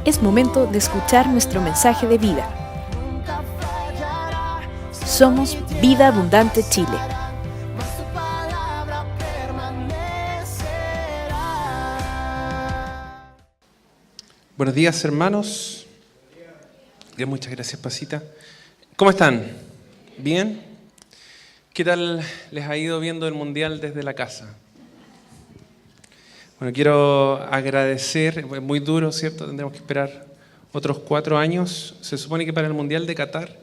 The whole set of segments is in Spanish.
Es momento de escuchar nuestro mensaje de vida. Somos Vida Abundante Chile. Buenos días, hermanos. Muchas gracias, Pasita. ¿Cómo están? ¿Bien? ¿Qué tal les ha ido viendo el Mundial desde la casa? Bueno, quiero agradecer, es muy duro, ¿cierto? Tendremos que esperar otros 4 años. Se supone que para el Mundial de Qatar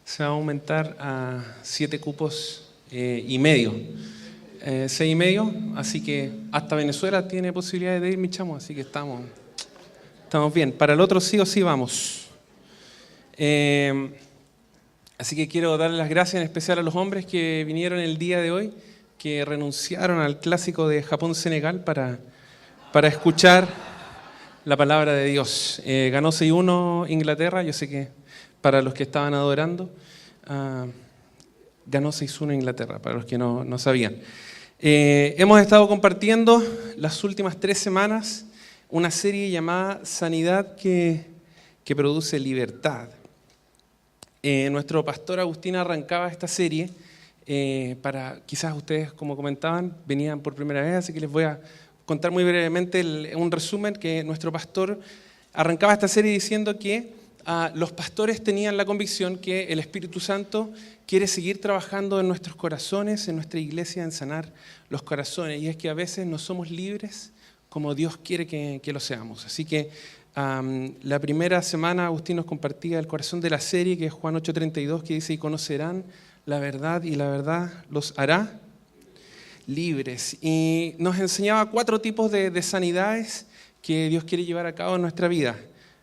se va a aumentar a 7 cupos y medio. 6 y medio, así que hasta Venezuela tiene posibilidades de ir, mi chamo, así que estamos bien. Para el otro sí o sí vamos. Así que quiero darle las gracias en especial a los hombres que vinieron el día de hoy, que renunciaron al clásico de Japón-Senegal para escuchar la palabra de Dios. Ganó 6-1 Inglaterra, yo sé que para los que estaban adorando, ganó 6-1 Inglaterra, para los que no sabían. Hemos estado compartiendo las últimas 3 semanas una serie llamada Sanidad que produce libertad. Nuestro pastor Agustín arrancaba esta serie para, quizás ustedes, como comentaban, venían por primera vez, así que les voy a contar muy brevemente un resumen, que nuestro pastor arrancaba esta serie diciendo que los pastores tenían la convicción que el Espíritu Santo quiere seguir trabajando en nuestros corazones, en nuestra iglesia, en sanar los corazones, y es que a veces no somos libres como Dios quiere que lo seamos. Así que la primera semana Agustín nos compartía el corazón de la serie, que es Juan 8:32, que dice: y conocerán la verdad, y la verdad los hará libres. Y nos enseñaba 4 tipos de sanidades que Dios quiere llevar a cabo en nuestra vida.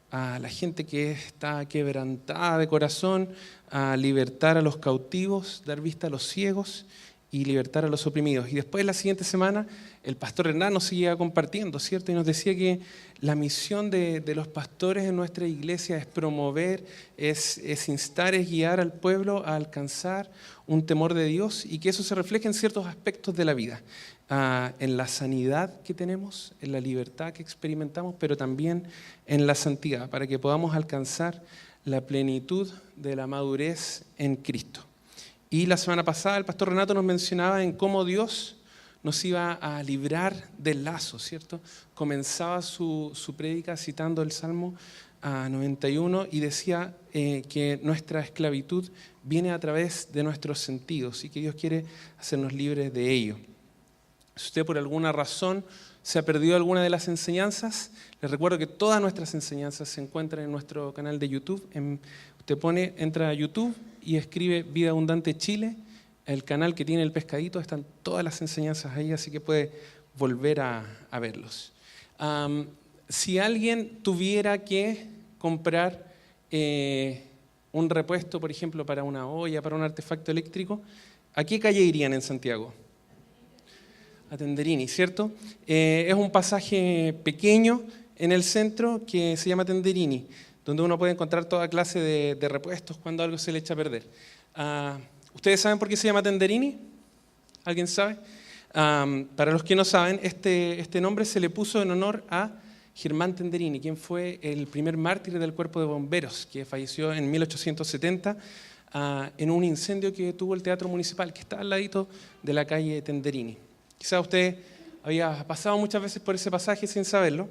A la gente que está quebrantada de corazón, a libertar a los cautivos, dar vista a los ciegos y libertar a los oprimidos. Y después, la siguiente semana, el pastor Hernán nos seguía compartiendo, ¿cierto? Y nos decía que la misión de los pastores en nuestra iglesia es promover, es instar, es guiar al pueblo a alcanzar un temor de Dios, y que eso se refleje en ciertos aspectos de la vida, en la sanidad que tenemos, en la libertad que experimentamos, pero también en la santidad, para que podamos alcanzar la plenitud de la madurez en Cristo. Y la semana pasada el pastor Renato nos mencionaba en cómo Dios nos iba a librar del lazo, ¿cierto? Comenzaba su prédica citando el Salmo 91 y decía que nuestra esclavitud viene a través de nuestros sentidos y que Dios quiere hacernos libres de ello. Si usted por alguna razón se ha perdido alguna de las enseñanzas, les recuerdo que todas nuestras enseñanzas se encuentran en nuestro canal de YouTube. Usted entra a YouTube y escribe Vida Abundante Chile, el canal que tiene el pescadito, están todas las enseñanzas ahí, así que puede volver a verlos. Si alguien tuviera que comprar un repuesto, por ejemplo, para una olla, para un artefacto eléctrico, ¿a qué calle irían en Santiago? A Tenderini, ¿cierto? Es un pasaje pequeño en el centro que se llama Tenderini, donde uno puede encontrar toda clase de repuestos cuando algo se le echa a perder. ¿Ustedes saben por qué se llama Tenderini? ¿Alguien sabe? Para los que no saben, este nombre se le puso en honor a Germán Tenderini, quien fue el primer mártir del cuerpo de bomberos, que falleció en 1870 en un incendio que tuvo el Teatro Municipal, que está al ladito de la calle Tenderini. Quizás usted había pasado muchas veces por ese pasaje sin saberlo,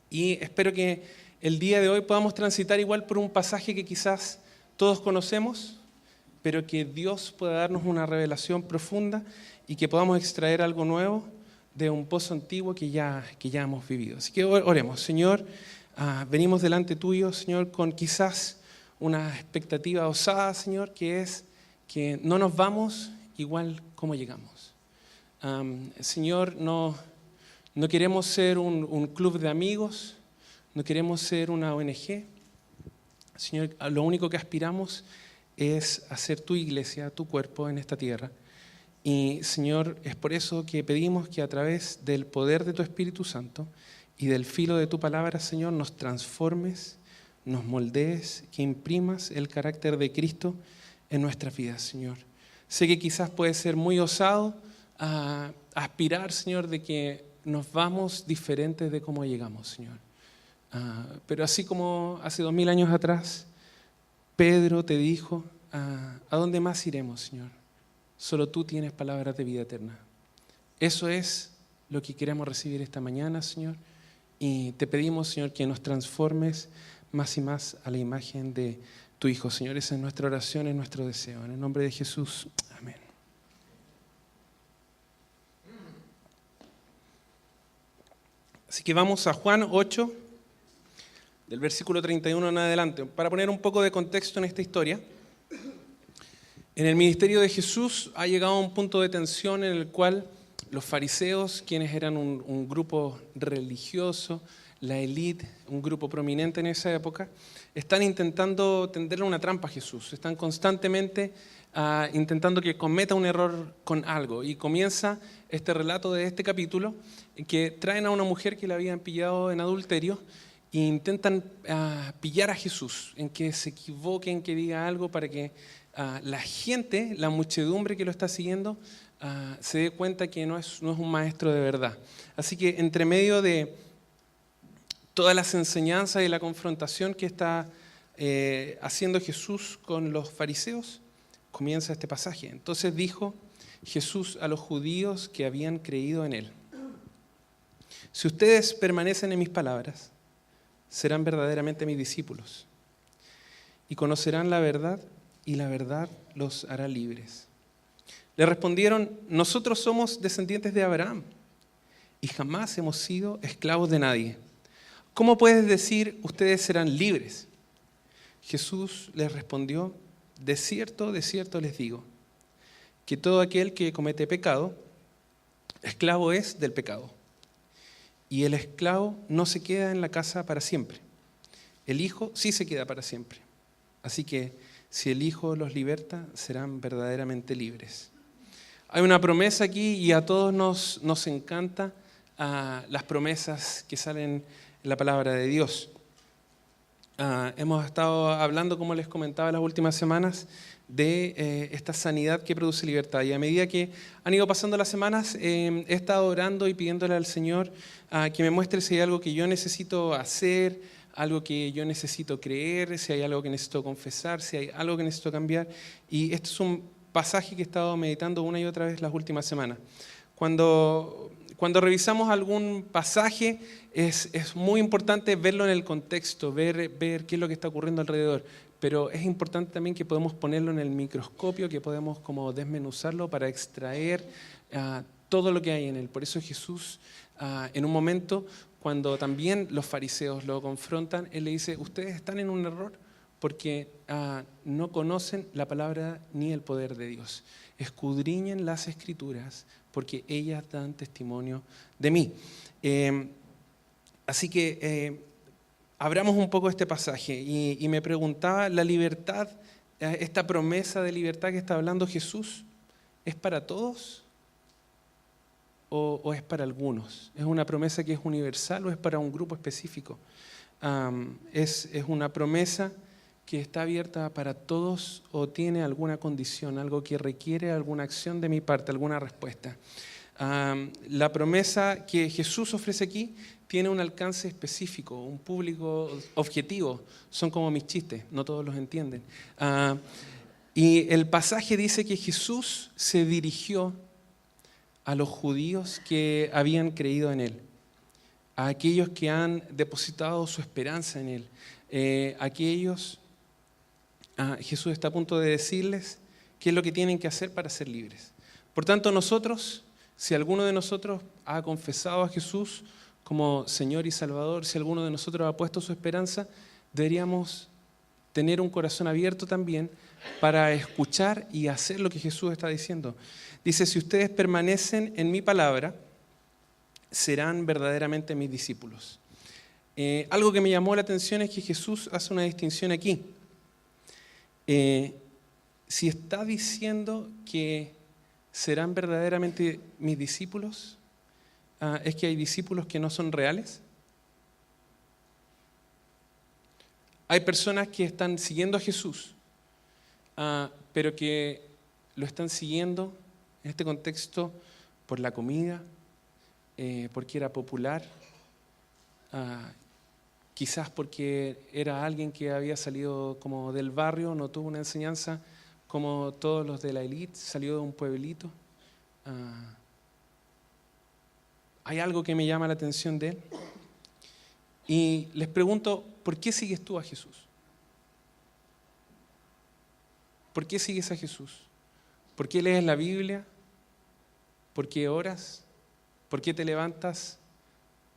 y espero que el día de hoy podamos transitar igual por un pasaje que quizás todos conocemos, pero que Dios pueda darnos una revelación profunda y que podamos extraer algo nuevo de un pozo antiguo que ya hemos vivido. Así que oremos. Señor, venimos delante tuyo, Señor, con quizás una expectativa osada, Señor, que es que no nos vamos igual como llegamos. Señor, no queremos ser un club de amigos, no queremos ser una ONG. Señor, lo único que aspiramos es hacer tu iglesia, tu cuerpo en esta tierra. Y Señor, es por eso que pedimos que a través del poder de tu Espíritu Santo y del filo de tu palabra, Señor, nos transformes, nos moldees, que imprimas el carácter de Cristo en nuestras vidas, Señor. Sé que quizás puede ser muy osado aspirar, Señor, de que nos vamos diferentes de cómo llegamos, Señor. Pero así como hace 2000 años atrás, Pedro te dijo, ¿a dónde más iremos, Señor? Solo tú tienes palabras de vida eterna. Eso es lo que queremos recibir esta mañana, Señor. Y te pedimos, Señor, que nos transformes más y más a la imagen de tu Hijo, Señor. Esa es nuestra oración, es nuestro deseo. En el nombre de Jesús, amén. Así que vamos a Juan 8, del versículo 31 en adelante. Para poner un poco de contexto en esta historia, en el ministerio de Jesús ha llegado a un punto de tensión en el cual los fariseos, quienes eran un grupo religioso, la élite, un grupo prominente en esa época, están intentando tenderle una trampa a Jesús. Están constantemente intentando que cometa un error con algo. Y comienza este relato de este capítulo en que traen a una mujer que la habían pillado en adulterio e intentan pillar a Jesús, en que se equivoque, en que diga algo para que la gente, la muchedumbre que lo está siguiendo, se dé cuenta que no es un maestro de verdad. Así que entre medio de todas las enseñanzas y la confrontación que está haciendo Jesús con los fariseos, comienza este pasaje. Entonces dijo Jesús a los judíos que habían creído en él: si ustedes permanecen en mis palabras, serán verdaderamente mis discípulos y conocerán la verdad, y la verdad los hará libres. Le respondieron: nosotros somos descendientes de Abraham y jamás hemos sido esclavos de nadie. ¿Cómo puedes decir ustedes serán libres? Jesús les respondió: de cierto les digo, que todo aquel que comete pecado, esclavo es del pecado. Y el esclavo no se queda en la casa para siempre. El Hijo sí se queda para siempre. Así que si el Hijo los liberta, serán verdaderamente libres. Hay una promesa aquí y a todos nos encanta las promesas que salen en la palabra de Dios. Hemos estado hablando, como les comentaba las últimas semanas, de esta sanidad que produce libertad. Y a medida que han ido pasando las semanas, he estado orando y pidiéndole al Señor que me muestre si hay algo que yo necesito hacer, algo que yo necesito creer, si hay algo que necesito confesar, si hay algo que necesito cambiar. Y este es un pasaje que he estado meditando una y otra vez las últimas semanas. Cuando revisamos algún pasaje, es muy importante verlo en el contexto, ver qué es lo que está ocurriendo alrededor. Pero es importante también que podemos ponerlo en el microscopio, que podemos como desmenuzarlo para extraer todo lo que hay en él. Por eso Jesús, en un momento, cuando también los fariseos lo confrontan, él le dice: ustedes están en un error porque no conocen la palabra ni el poder de Dios. Escudriñen las Escrituras, porque ellas dan testimonio de mí. Así que abramos un poco este pasaje y me preguntaba, la libertad, esta promesa de libertad que está hablando Jesús, ¿es para todos o es para algunos? ¿Es una promesa que es universal o es para un grupo específico? ¿Es una promesa que está abierta para todos o tiene alguna condición, algo que requiere alguna acción de mi parte, alguna respuesta? La promesa que Jesús ofrece aquí tiene un alcance específico, un público objetivo. Son como mis chistes, no todos los entienden. Y el pasaje dice que Jesús se dirigió a los judíos que habían creído en él, a aquellos que han depositado su esperanza en él, aquellos. Jesús está a punto de decirles qué es lo que tienen que hacer para ser libres. Por tanto, nosotros, si alguno de nosotros ha confesado a Jesús como Señor y Salvador, si alguno de nosotros ha puesto su esperanza, deberíamos tener un corazón abierto también para escuchar y hacer lo que Jesús está diciendo. Dice: si ustedes permanecen en mi palabra, serán verdaderamente mis discípulos. Algo que me llamó la atención es que Jesús hace una distinción aquí. Si está diciendo que serán verdaderamente mis discípulos, ¿es que hay discípulos que no son reales? Hay personas que están siguiendo a Jesús, pero que lo están siguiendo en este contexto por la comida, porque era popular, quizás porque era alguien que había salido como del barrio, no tuvo una enseñanza como todos los de la élite, salió de un pueblito. Hay algo que me llama la atención de él. Y les pregunto, ¿por qué sigues tú a Jesús? ¿Por qué sigues a Jesús? ¿Por qué lees la Biblia? ¿Por qué oras? ¿Por qué te levantas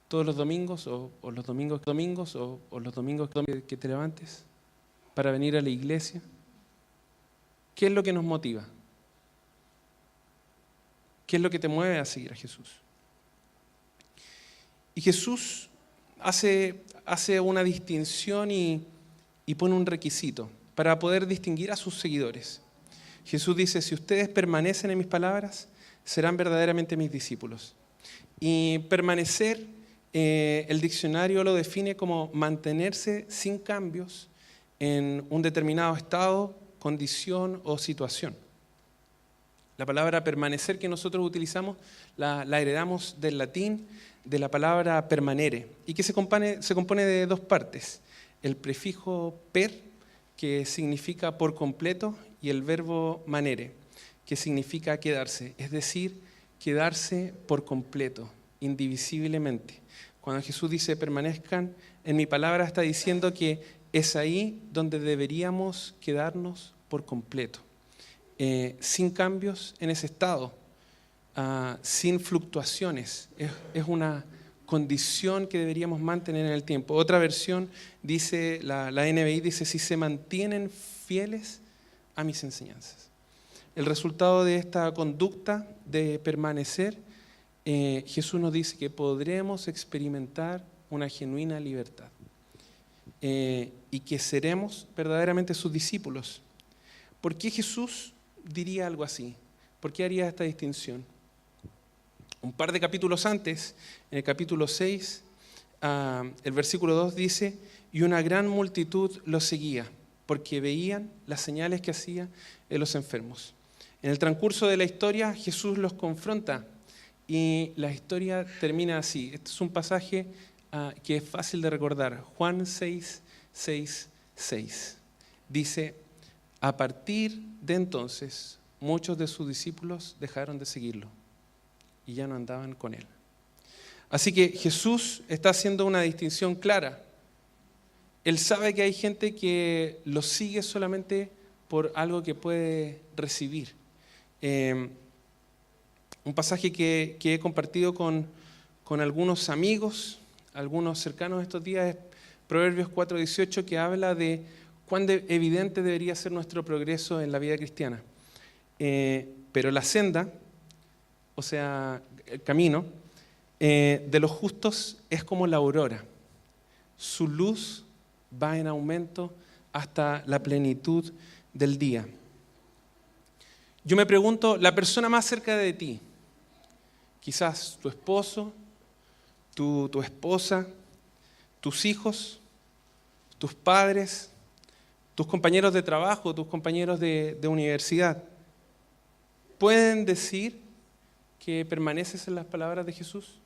todos los domingos o los domingos o los domingos que te levantes para venir a la iglesia? ¿Qué es lo que nos motiva? ¿Qué es lo que te mueve a seguir a Jesús? Y Jesús hace una distinción y pone un requisito para poder distinguir a sus seguidores. Jesús dice, si ustedes permanecen en mis palabras, serán verdaderamente mis discípulos. Y permanecer, el diccionario lo define como mantenerse sin cambios en un determinado estado, condición o situación. La palabra permanecer que nosotros utilizamos la heredamos del latín, de la palabra permanere, y que se compone de dos partes. El prefijo per, que significa por completo, y el verbo manere, que significa quedarse, es decir, quedarse por completo, indivisiblemente. Cuando Jesús dice permanezcan en mi palabra, está diciendo que es ahí donde deberíamos quedarnos por completo, sin cambios en ese estado, sin fluctuaciones. Es una condición que deberíamos mantener en el tiempo. Otra versión dice, la NBI dice, si se mantienen fieles a mis enseñanzas. El resultado de esta conducta de permanecer, Jesús nos dice que podremos experimentar una genuina libertad y que seremos verdaderamente sus discípulos. ¿Por qué Jesús diría algo así? ¿Por qué haría esta distinción? Un par de capítulos antes, en el capítulo 6, el versículo 2 dice, y una gran multitud los seguía, porque veían las señales que hacía en los enfermos. En el transcurso de la historia, Jesús los confronta y la historia termina así. Este es un pasaje que es fácil de recordar. Juan 6, 6, 6. Dice, a partir de entonces, muchos de sus discípulos dejaron de seguirlo y ya no andaban con él. Así que Jesús está haciendo una distinción clara. Él sabe que hay gente que lo sigue solamente por algo que puede recibir. Un pasaje que he compartido con algunos amigos, algunos cercanos estos días, es Proverbios 4:18, que habla de cuán evidente debería ser nuestro progreso en la vida cristiana. Pero la senda, o sea, el camino de los justos es como la aurora. Su luz va en aumento hasta la plenitud del día. Yo me pregunto, la persona más cerca de ti, quizás tu esposo, tu esposa, tus hijos, tus padres, tus compañeros de trabajo, tus compañeros de universidad, ¿pueden decir que permaneces en las palabras de Jesús?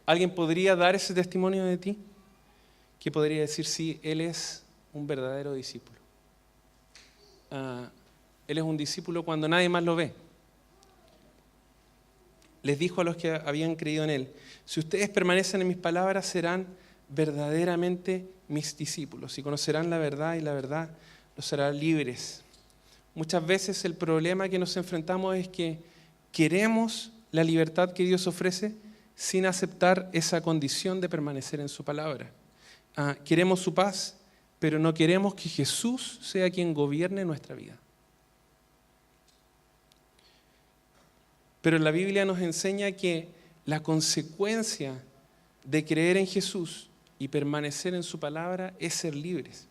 ¿Alguien podría dar ese testimonio de ti? ¿Qué podría decir si él es un verdadero discípulo? Él es un discípulo cuando nadie más lo ve. Les dijo a los que habían creído en él, si ustedes permanecen en mis palabras, serán verdaderamente mis discípulos y conocerán la verdad y la verdad los hará libres. Muchas veces el problema que nos enfrentamos es que queremos la libertad que Dios ofrece sin aceptar esa condición de permanecer en su palabra. Queremos su paz, pero no queremos que Jesús sea quien gobierne nuestra vida. Pero la Biblia nos enseña que la consecuencia de creer en Jesús y permanecer en su palabra es ser libres.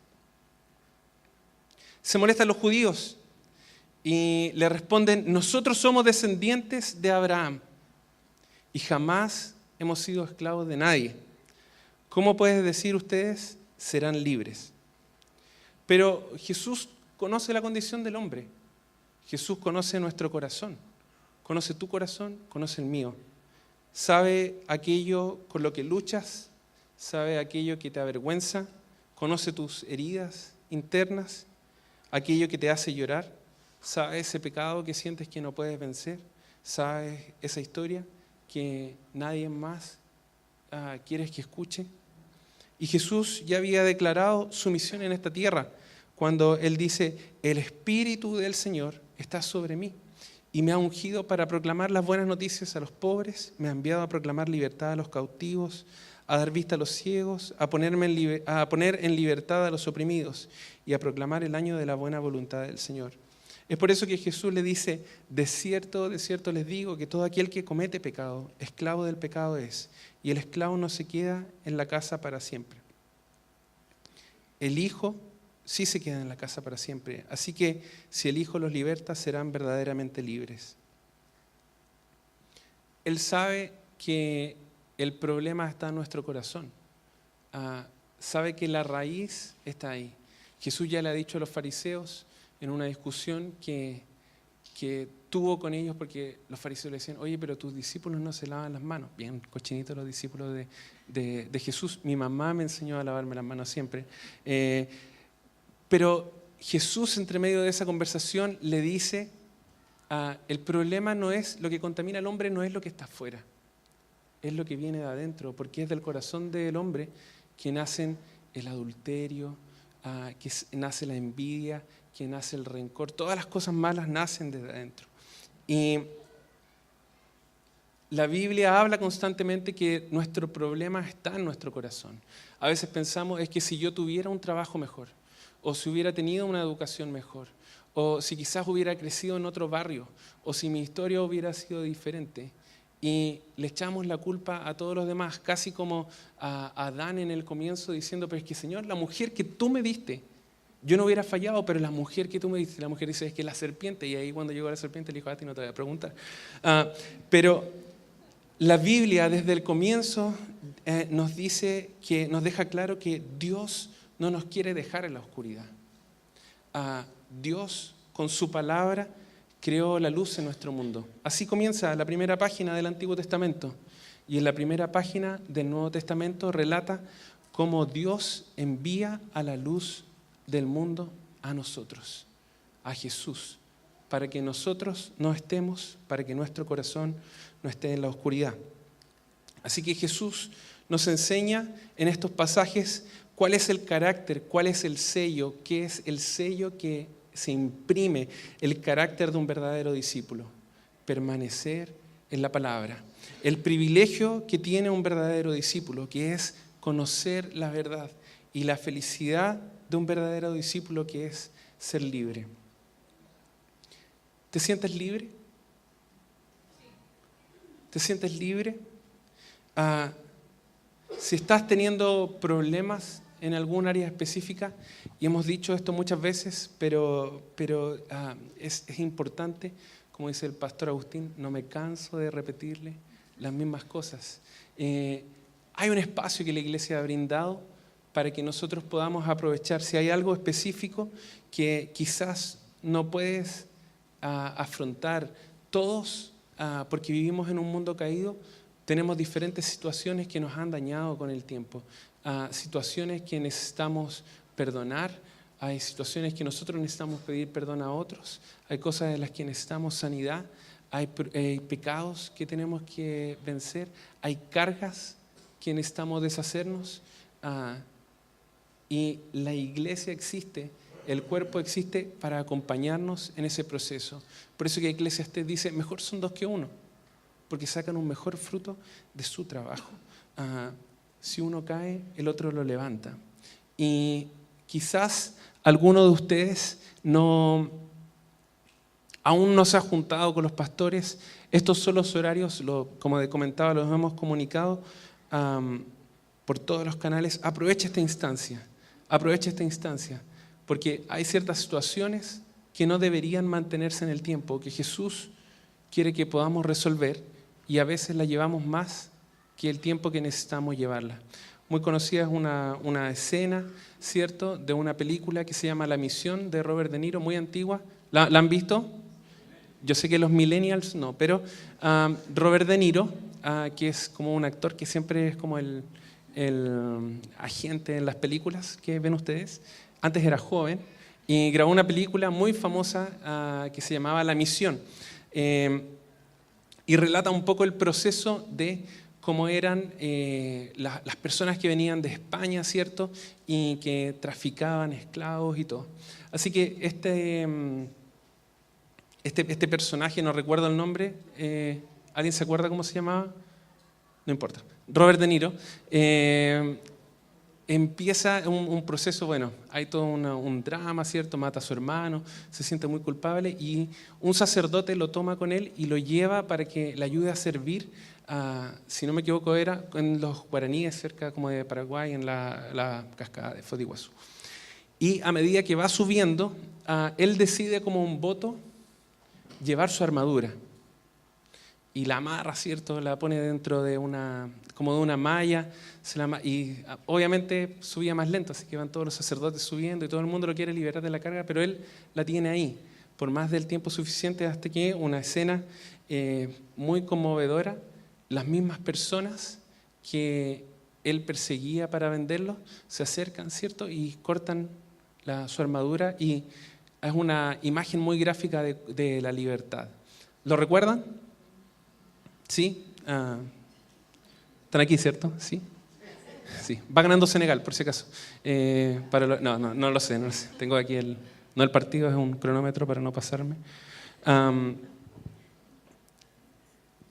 Se molestan los judíos y le responden, nosotros somos descendientes de Abraham y jamás hemos sido esclavos de nadie. ¿Cómo pueden decir ustedes serán libres? Pero Jesús conoce la condición del hombre. Jesús conoce nuestro corazón. Conoce tu corazón, conoce el mío. sabe aquello con lo que luchas, sabe aquello que te avergüenza, conoce tus heridas internas, aquello que te hace llorar, sabe ese pecado que sientes que no puedes vencer, sabe esa historia que nadie más quieres que escuche. Y Jesús ya había declarado su misión en esta tierra cuando Él dice: el Espíritu del Señor está sobre mí y me ha ungido para proclamar las buenas noticias a los pobres, me ha enviado a proclamar libertad a los cautivos, a dar vista a los ciegos, a poner en libertad a los oprimidos y a proclamar el año de la buena voluntad del Señor. Es por eso que Jesús le dice: de cierto les digo que todo aquel que comete pecado, esclavo del pecado es, y el esclavo no se queda en la casa para siempre. El Hijo sí se queda en la casa para siempre. Así que si el Hijo los liberta, serán verdaderamente libres. Él sabe que el problema está en nuestro corazón. Sabe que la raíz está ahí. Jesús ya le ha dicho a los fariseos en una discusión que tuvo con ellos, porque los fariseos le decían: oye, pero tus discípulos no se lavan las manos. Bien cochinitos los discípulos de Jesús. Mi mamá me enseñó a lavarme las manos siempre. Pero Jesús, entre medio de esa conversación, le dice: el problema no es lo que contamina al hombre, no es lo que está afuera, es lo que viene de adentro, porque es del corazón del hombre que nacen el adulterio, que nace la envidia, que nace el rencor. Todas las cosas malas nacen desde adentro. Y la Biblia habla constantemente que nuestro problema está en nuestro corazón. A veces pensamos: es que si yo tuviera un trabajo mejor, o si hubiera tenido una educación mejor, o si quizás hubiera crecido en otro barrio, o si mi historia hubiera sido diferente. Y le echamos la culpa a todos los demás, casi como a Adán en el comienzo, diciendo: pero es que, Señor, la mujer que tú me diste, yo no hubiera fallado, pero la mujer que tú me diste, la mujer dice: es que la serpiente. Y ahí cuando llegó la serpiente le dijo: a ti no te voy a preguntar. Pero la Biblia desde el comienzo nos dice, que nos deja claro que Dios no nos quiere dejar en la oscuridad. Dios, con su palabra, creó la luz en nuestro mundo. Así comienza la primera página del Antiguo Testamento. Y en la primera página del Nuevo Testamento relata cómo Dios envía a la luz del mundo a nosotros, a Jesús, para que nosotros no estemos, para que nuestro corazón no esté en la oscuridad. Así que Jesús nos enseña en estos pasajes cuál es el carácter, cuál es el sello, qué es el sello que se imprime el carácter de un verdadero discípulo: permanecer en la palabra. El privilegio que tiene un verdadero discípulo, que es conocer la verdad, y la felicidad de un verdadero discípulo, que es ser libre. ¿Te sientes libre? ¿Te sientes libre? Si estás teniendo problemas en algún área específica, y hemos dicho esto muchas veces, pero es importante, como dice el pastor Agustín, no me canso de repetirle las mismas cosas. Hay un espacio que la iglesia ha brindado para que nosotros podamos aprovechar. Si hay algo específico que quizás no puedes afrontar todos, porque vivimos en un mundo caído, tenemos diferentes situaciones que nos han dañado con el tiempo, situaciones que necesitamos perdonar, hay situaciones que nosotros necesitamos pedir perdón a otros, hay cosas en las que necesitamos sanidad, hay pecados que tenemos que vencer, hay cargas que necesitamos deshacernos, y la iglesia existe, el cuerpo existe para acompañarnos en ese proceso. Por eso que Eclesiastés dice: mejor son dos que uno, porque sacan un mejor fruto de su trabajo. Si uno cae, el otro lo levanta. Y quizás alguno de ustedes aún no se ha juntado con los pastores. Estos son los horarios, como comentaba, los hemos comunicado por todos los canales. Aprovecha esta instancia, porque hay ciertas situaciones que no deberían mantenerse en el tiempo, que Jesús quiere que podamos resolver, y a veces la llevamos más que el tiempo que necesitamos llevarla. Muy conocida es una escena, ¿cierto?, de una película que se llama La Misión, de Robert De Niro, muy antigua. ¿La han visto? Yo sé que los millennials no, pero Robert De Niro que es como un actor que siempre es como el agente en las películas que ven ustedes. Antes era joven y grabó una película muy famosa que se llamaba La Misión. Y relata un poco el proceso de cómo eran las personas que venían de España, ¿cierto? Y que traficaban esclavos y todo. Así que este personaje, no recuerdo el nombre, ¿alguien se acuerda cómo se llamaba? No importa. Robert De Niro. Empieza un proceso, bueno, hay todo un drama, ¿cierto? Mata a su hermano, se siente muy culpable y un sacerdote lo toma con él y lo lleva para que le ayude a servir, si no me equivoco, era en los guaraníes, cerca como de Paraguay, en la cascada de Foz de Iguazú. Y a medida que va subiendo, él decide como un voto llevar su armadura. Y la amarra, ¿cierto? La pone dentro de una malla, y obviamente subía más lento, así que van todos los sacerdotes subiendo y todo el mundo lo quiere liberar de la carga, pero él la tiene ahí por más del tiempo suficiente hasta que una escena muy conmovedora, las mismas personas que él perseguía para venderlo se acercan, ¿cierto? Y cortan su armadura y es una imagen muy gráfica de la libertad. ¿Lo recuerdan? ¿Sí? ¿Están aquí, cierto? ¿Sí? Sí. Va ganando Senegal, por si acaso. No lo sé. Tengo aquí no el partido, es un cronómetro para no pasarme.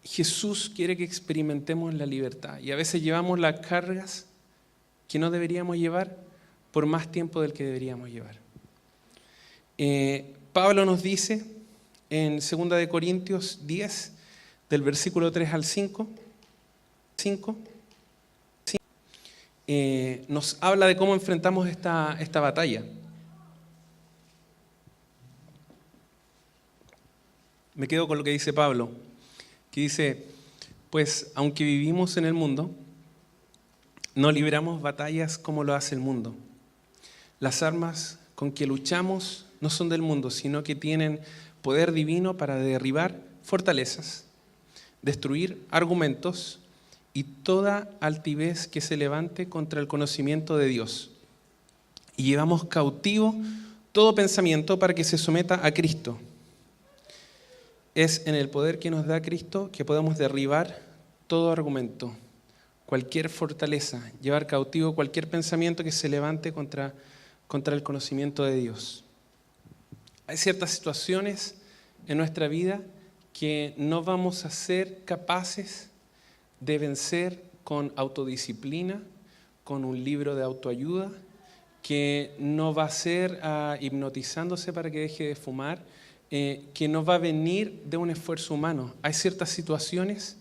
Jesús quiere que experimentemos la libertad y a veces llevamos las cargas que no deberíamos llevar por más tiempo del que deberíamos llevar. Pablo nos dice en 2 de Corintios 10, del versículo 3 al 5, nos habla de cómo enfrentamos esta batalla. Me quedo con lo que dice Pablo, que dice, pues aunque vivimos en el mundo, no libramos batallas como lo hace el mundo. Las armas con que luchamos no son del mundo, sino que tienen poder divino para derribar fortalezas, destruir argumentos y toda altivez que se levante contra el conocimiento de Dios. Y llevamos cautivo todo pensamiento para que se someta a Cristo. Es en el poder que nos da Cristo que podemos derribar todo argumento, cualquier fortaleza, llevar cautivo cualquier pensamiento que se levante contra el conocimiento de Dios. Hay ciertas situaciones en nuestra vida que no vamos a ser capaces de vencer con autodisciplina, con un libro de autoayuda, que no va a ser hipnotizándose para que deje de fumar, que no va a venir de un esfuerzo humano. Hay ciertas situaciones,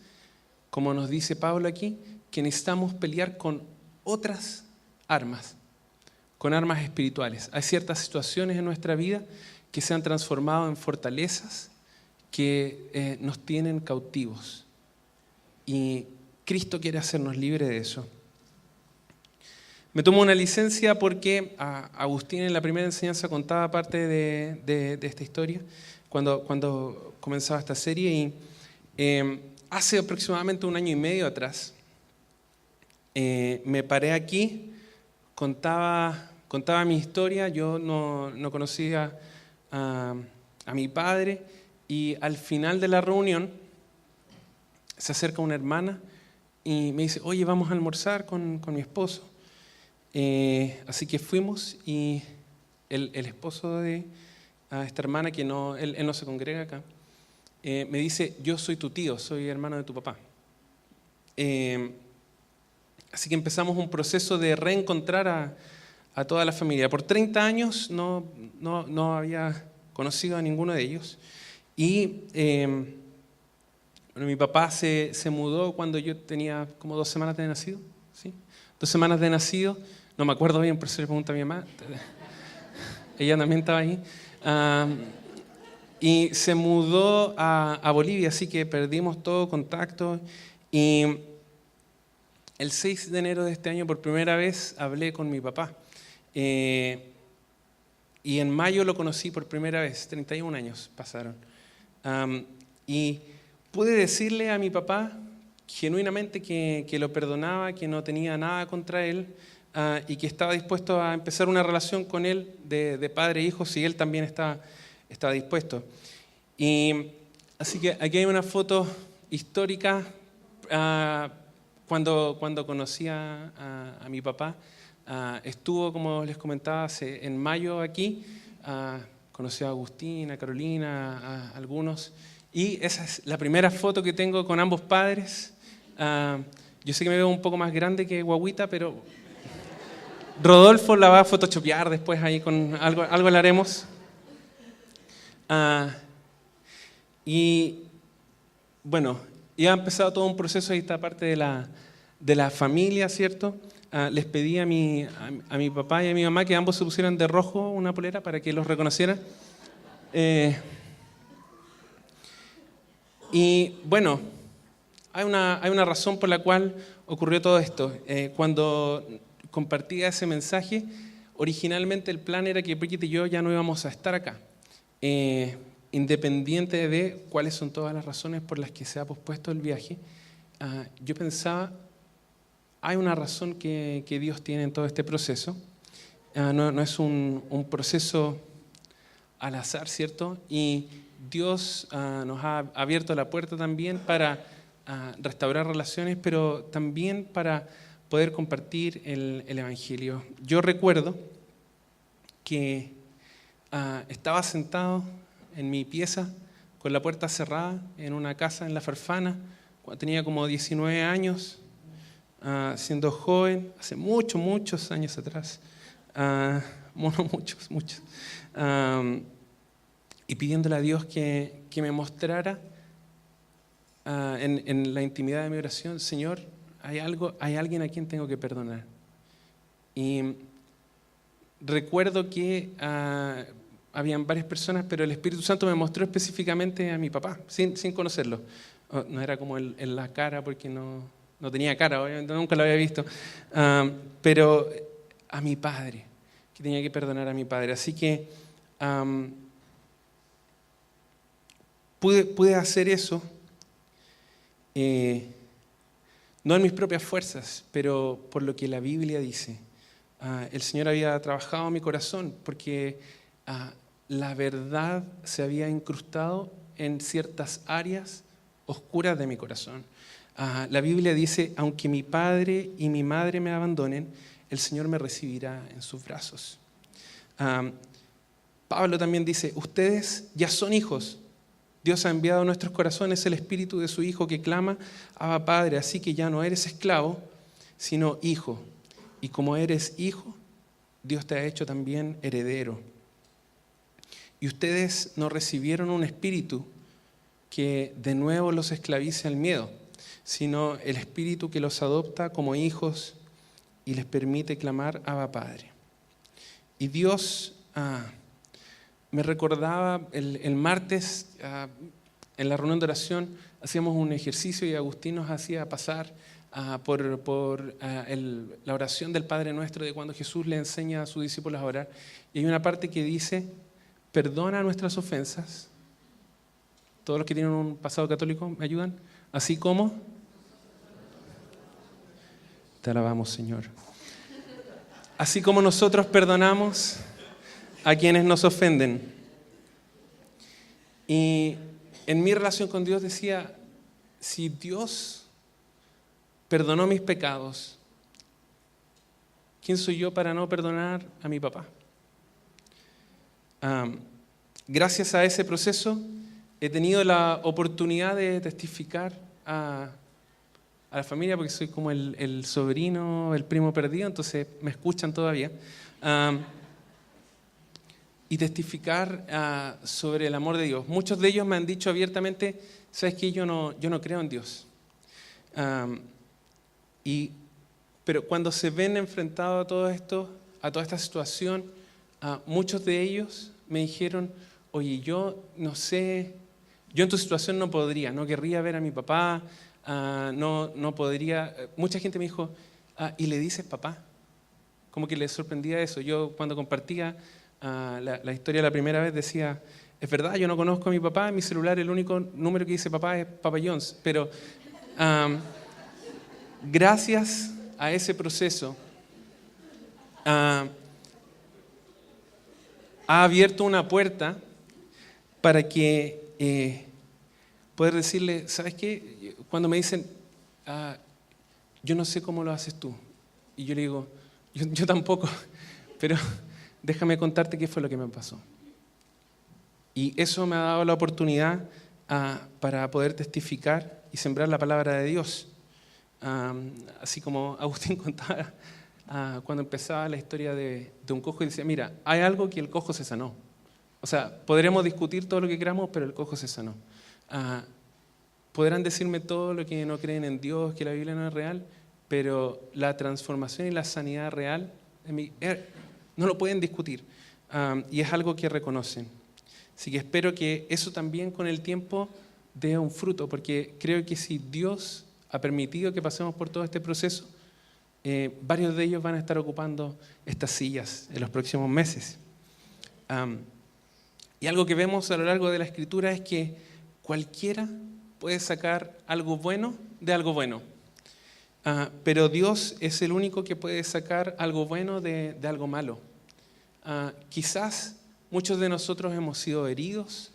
como nos dice Pablo aquí, que necesitamos pelear con otras armas, con armas espirituales. Hay ciertas situaciones en nuestra vida que se han transformado en fortalezas que nos tienen cautivos. Y Cristo quiere hacernos libres de eso. Me tomo una licencia porque Agustín en la primera enseñanza contaba parte de esta historia cuando comenzaba esta serie. Y hace aproximadamente 1 año y medio atrás me paré aquí, contaba mi historia. Yo no conocía a mi padre. Y al final de la reunión se acerca una hermana y me dice, oye, vamos a almorzar con mi esposo. Así que fuimos y el esposo de esta hermana, que él no se congrega acá, me dice, yo soy tu tío, soy hermano de tu papá. Así que empezamos un proceso de reencontrar a toda la familia. Por 30 años no había conocido a ninguno de ellos. Y mi papá se mudó cuando yo tenía como 2 semanas de nacido, ¿sí? 2 semanas de nacido, no me acuerdo bien, por eso le pregunto a mi mamá. Ella también estaba ahí. Y se mudó a Bolivia, así que perdimos todo contacto. Y el 6 de enero de este año, por primera vez, hablé con mi papá. Y en mayo lo conocí por primera vez, 31 años pasaron. Y pude decirle a mi papá genuinamente que lo perdonaba, que no tenía nada contra él y que estaba dispuesto a empezar una relación con él de padre e hijo si él también estaba dispuesto. Y así que aquí hay una foto histórica cuando conocí a mi papá. Estuvo, como les comentaba, en mayo aquí. Conocí a Agustín, a Carolina, a algunos. Y esa es la primera foto que tengo con ambos padres. Yo sé que me veo un poco más grande que guagüita, pero Rodolfo la va a photoshopear después ahí con algo le haremos. Y bueno, ya ha empezado todo un proceso, ahí está parte de la familia, ¿cierto? Les pedí a mi papá y a mi mamá que ambos se pusieran de rojo una polera para que los reconocieran. Y bueno, hay una razón por la cual ocurrió todo esto. Cuando compartía ese mensaje, originalmente el plan era que Bridget y yo ya no íbamos a estar acá. Independiente de cuáles son todas las razones por las que se ha pospuesto el viaje, yo pensaba, hay una razón que Dios tiene en todo este proceso. No es un proceso al azar, ¿cierto? Y Dios nos ha abierto la puerta también para restaurar relaciones, pero también para poder compartir el Evangelio. Yo recuerdo que estaba sentado en mi pieza con la puerta cerrada en una casa en La Farfana, cuando tenía como 19 años, siendo joven, hace muchos años atrás, muchos, y pidiéndole a Dios que me mostrara en la intimidad de mi oración, Señor, hay alguien a quien tengo que perdonar. Y recuerdo que habían varias personas, pero el Espíritu Santo me mostró específicamente a mi papá, sin conocerlo. No era como en la cara, porque no tenía cara, obviamente nunca lo había visto, pero a mi padre, que tenía que perdonar a mi padre. Así que pude hacer eso, no en mis propias fuerzas, pero por lo que la Biblia dice. El Señor había trabajado en mi corazón, porque la verdad se había incrustado en ciertas áreas oscuras de mi corazón. La Biblia dice, aunque mi padre y mi madre me abandonen, el Señor me recibirá en sus brazos. Pablo también dice, ustedes ya son hijos. Dios ha enviado a nuestros corazones el Espíritu de su Hijo que clama, Abba Padre, así que ya no eres esclavo, sino hijo. Y como eres hijo, Dios te ha hecho también heredero. Y ustedes no recibieron un espíritu que de nuevo los esclavice al miedo, sino el Espíritu que los adopta como hijos y les permite clamar Abba Padre. Y Dios me recordaba el martes en la reunión de oración, hacíamos un ejercicio y Agustín nos hacía pasar por la oración del Padre Nuestro, de cuando Jesús le enseña a sus discípulos a orar. Y hay una parte que dice, perdona nuestras ofensas. Todos los que tienen un pasado católico, ¿me ayudan? Así como te alabamos, Señor. Así como nosotros perdonamos a quienes nos ofenden. Y en mi relación con Dios decía, si Dios perdonó mis pecados, ¿quién soy yo para no perdonar a mi papá? Gracias a ese proceso he tenido la oportunidad de testificar a la familia, porque soy como el sobrino, el primo perdido, entonces me escuchan todavía, y testificar sobre el amor de Dios. Muchos de ellos me han dicho abiertamente, ¿sabes qué? Yo no creo en Dios. Pero cuando se ven enfrentados a todo esto, a toda esta situación, muchos de ellos me dijeron, oye, yo no sé, yo en tu situación no podría, no querría ver a mi papá, no podría. Mucha gente me dijo, ¿y le dices papá? Como que les sorprendía eso. Yo cuando compartía la historia la primera vez decía, es verdad, yo no conozco a mi papá, en mi celular el único número que dice papá es Papa John's, pero gracias a ese proceso, ha abierto una puerta para que poder decirle, ¿sabes qué? Cuando me dicen, yo no sé cómo lo haces tú, y yo le digo, yo tampoco, pero déjame contarte qué fue lo que me pasó. Y eso me ha dado la oportunidad para poder testificar y sembrar la palabra de Dios. Así como Agustín contaba cuando empezaba la historia de un cojo y decía, mira, hay algo que el cojo se sanó. O sea, podremos discutir todo lo que queramos, pero el cojo se sanó. Podrán decirme todo lo que no creen en Dios, que la Biblia no es real, pero la transformación y la sanidad real no lo pueden discutir. Y es algo que reconocen. Así que espero que eso también con el tiempo dé un fruto, porque creo que si Dios ha permitido que pasemos por todo este proceso, varios de ellos van a estar ocupando estas sillas en los próximos meses. Y algo que vemos a lo largo de la Escritura es que cualquiera puede sacar algo bueno de algo bueno. Pero Dios es el único que puede sacar algo bueno de algo malo. Quizás muchos de nosotros hemos sido heridos,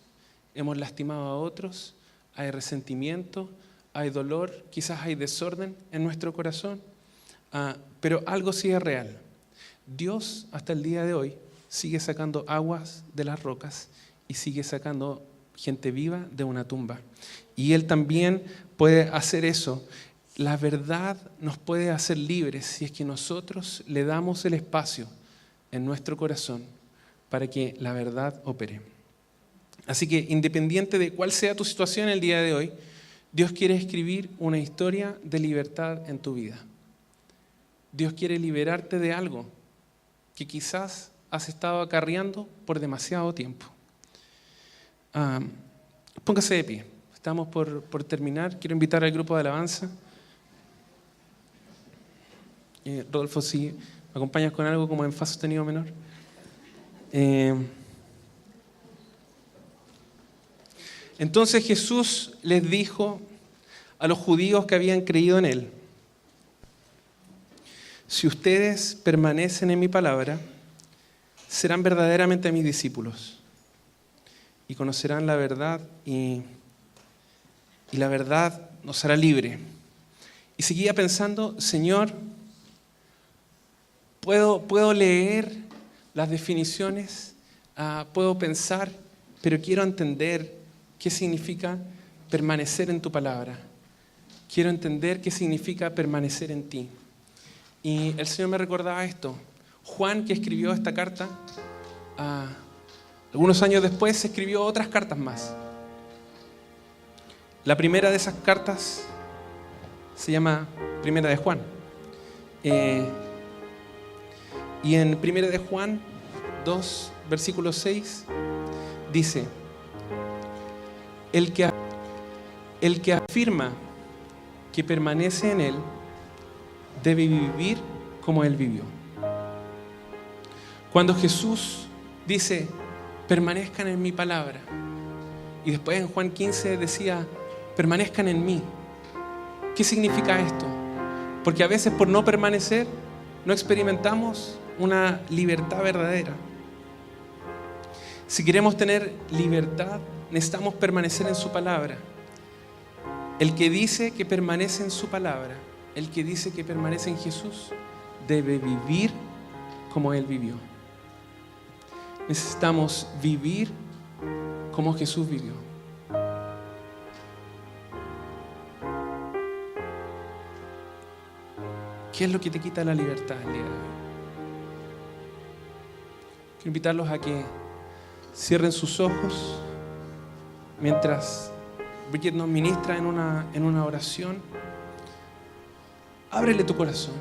hemos lastimado a otros, hay resentimiento, hay dolor, quizás hay desorden en nuestro corazón, pero algo sí es real. Dios hasta el día de hoy sigue sacando aguas de las rocas y sigue sacando gente viva de una tumba. Y Él también puede hacer eso. La verdad nos puede hacer libres si es que nosotros le damos el espacio en nuestro corazón para que la verdad opere. Así que independiente de cuál sea tu situación el día de hoy, Dios quiere escribir una historia de libertad en tu vida. Dios quiere liberarte de algo que quizás has estado acarreando por demasiado tiempo. Póngase de pie. Estamos por terminar. Quiero invitar al grupo de alabanza. Rodolfo, si me acompañas con algo como en fa sostenido menor. Entonces Jesús les dijo a los judíos que habían creído en Él: si ustedes permanecen en mi palabra, serán verdaderamente mis discípulos y conocerán la verdad y la verdad nos hará libre. Y seguía pensando, Señor, puedo leer las definiciones, puedo pensar, pero quiero entender qué significa permanecer en tu palabra. Quiero entender qué significa permanecer en ti. Y el Señor me recordaba esto. Juan, que escribió esta carta, algunos años después escribió otras cartas más. La primera de esas cartas se llama Primera de Juan. Y en Primera de Juan 2, versículo 6, dice: el que afirma que permanece en Él debe vivir como Él vivió. Cuando Jesús dice, permanezcan en mi palabra, y después en Juan 15 decía, permanezcan en mí, ¿qué significa esto? Porque a veces por no permanecer no experimentamos una libertad verdadera. Si queremos tener libertad, necesitamos permanecer en su palabra. El que dice que permanece en su palabra, el que dice que permanece en Jesús, debe vivir como Él vivió. Necesitamos vivir como Jesús vivió. ¿Qué es lo que te quita la libertad el día de hoy? Quiero invitarlos a que cierren sus ojos mientras Bridget nos ministra en una oración. Ábrele tu corazón.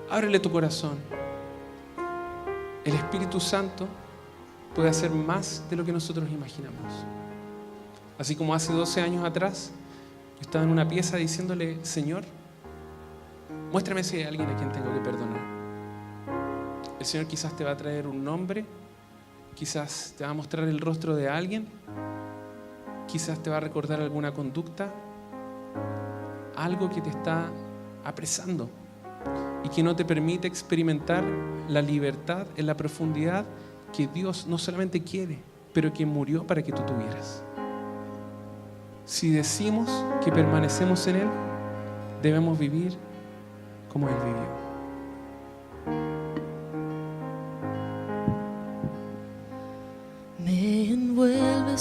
Ábrele tu corazón. El Espíritu Santo puede hacer más de lo que nosotros imaginamos. Así como hace 12 años atrás, yo estaba en una pieza diciéndole, Señor, muéstrame si hay alguien a quien tengo que perdonar. El Señor quizás te va a traer un nombre, quizás te va a mostrar el rostro de alguien, quizás te va a recordar alguna conducta, algo que te está apresando y que no te permite experimentar la libertad en la profundidad que Dios no solamente quiere, pero que murió para que tú tuvieras. Si decimos que permanecemos en Él, debemos vivir como Él vivió. Me envuelve